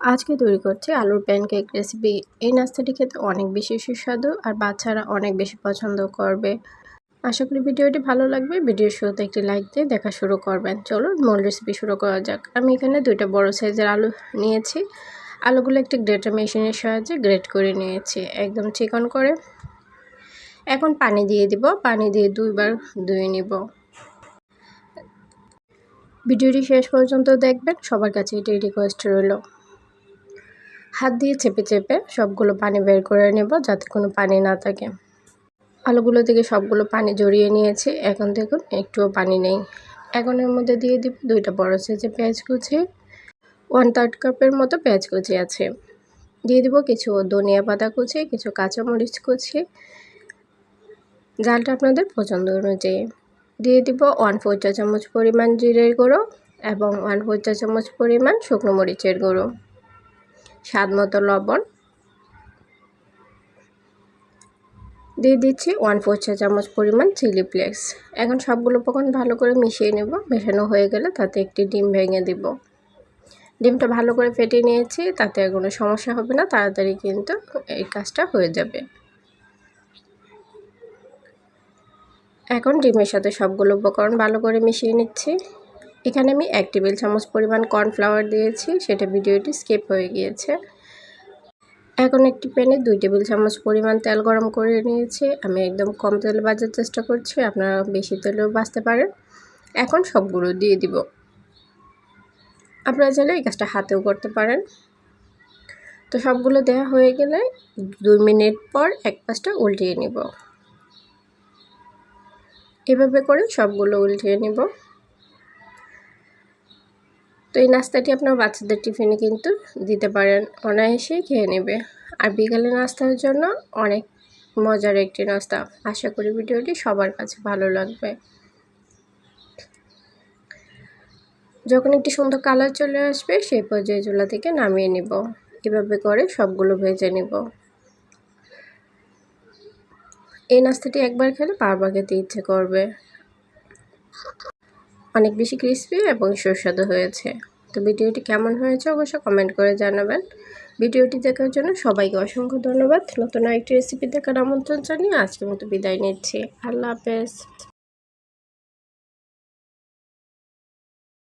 আজকে তৈরি করছি আলুর প্যানকেক রেসিপি। এই নাস্তাটি খেতে অনেক বেশি সুস্বাদু আর বাচ্চারা অনেক বেশি পছন্দ করবে। আশা করি ভিডিওটি ভালো লাগবে। ভিডিওর শুরুতে একটি লাইক দিয়ে দেখা শুরু করবেন। চলুন মূল রেসিপি শুরু করা যাক। আমি এখানে 2টা বড় সাইজের আলু নিয়েছি। আলুগুলো একটি গ্রেটার মেশিনের সাহায্যে গ্রেট করে নিয়েছি একদম চিকন করে। এখন পানি দিয়ে দিব। পানি দিয়ে 2 বার ধুয়ে নিব। ভিডিওটি শেষ পর্যন্ত দেখবেন, সবার কাছে এটাই রিকোয়েস্ট রইল। হাত দিয়ে চেপে চেপে সবগুলো পানি বের করে নেব, যাতে কোনো পানি না থাকে। আলুগুলো থেকে সবগুলো পানি জড়িয়ে নিয়েছি। এখন দেখুন একটুও পানি নেই। এখন এর মধ্যে দিয়ে দিব 2টা বড় সাইজের পেঁয়াজ কুচি। 1/3 কাপের মতো পেঁয়াজ কুচি আছে। দিয়ে দিব কিছু ধনিয়া পাতা কুচি, কিছু কাঁচামরিচ কুচি, ঝালটা আপনাদের পছন্দ অনুযায়ী। দিয়ে দিব 1/4 চা চামচ পরিমাণ জিরের গুঁড়ো এবং 1/4 চা চামচ পরিমাণ শুকনো মরিচের গুঁড়ো, স্বাদ মতো লবণ। দিয়ে দিচ্ছি 1/4 চা চামচ পরিমাণ চিলি ফ্লেক্স। এখন সবগুলো উপকরণ ভালো করে মিশিয়ে নেব। মেশানো হয়ে গেলে তাতে একটি ডিম ভেঙে দিব। ডিমটা ভালো করে ফেটিয়ে নিয়েছি, তাতে আর কোনো সমস্যা হবে না, তাড়াতাড়ি কিন্তু এই কাজটা হয়ে যাবে। এখন ডিমের সাথে সবগুলো উপকরণ ভালো করে মিশিয়ে নিচ্ছি। এখানে আমি 1 টেবিল চামচ পরিমাণ কর্নফ্লাওয়ার দিয়েছি, সেটা ভিডিওটি স্কিপ হয়ে গিয়েছে। এখন একটি প্যানে 2 টেবিল চামচ পরিমাণ তেল গরম করে নিয়েছি। আমি একদম কম তেলে ভাজার চেষ্টা করছি, আপনারা বেশি তেলেও ভাজতে পারেন। এখন সবগুলো দিয়ে দিব। আপনারা চাইলে এই কাজটা হাতেও করতে পারেন। তো সবগুলো দেওয়া হয়ে গেলে 2 মিনিট পর এক পাশটা উল্টিয়ে নিব। এভাবে করে সবগুলো উল্টিয়ে নিব। তো এই নাস্তাটি আপনার বাচ্চাদের টিফিনে কিন্তু দিতে পারেন, অনায়াসেই খেয়ে নেবে। আর বিকালে নাস্তার জন্য অনেক মজার একটি নাস্তা। আশা করি ভিডিওটি সবার কাছে ভালো লাগবে। যখন একটি সুন্দর কালার চলে আসবে, সেই পর্যায়ে চুলা থেকে নামিয়ে নিব। এভাবে করে সবগুলো ভেজে নিব। এই নাস্তাটি একবার খেলে বারবার খেতে ইচ্ছে করবে। অনেক বেশি ক্রিস্পি এবং সুস্বাদু হয়েছে। তো ভিডিওটি কেমন হয়েছে অবশ্যই কমেন্ট করে জানাবেন। ভিডিওটি দেখার জন্য সবাইকে অসংখ্য ধন্যবাদ। নতুন আরেকটি রেসিপি দেখার আমন্ত্রণ জানিয়ে আজকের মতো বিদায় নিচ্ছি। আল্লাহ হাফেজ।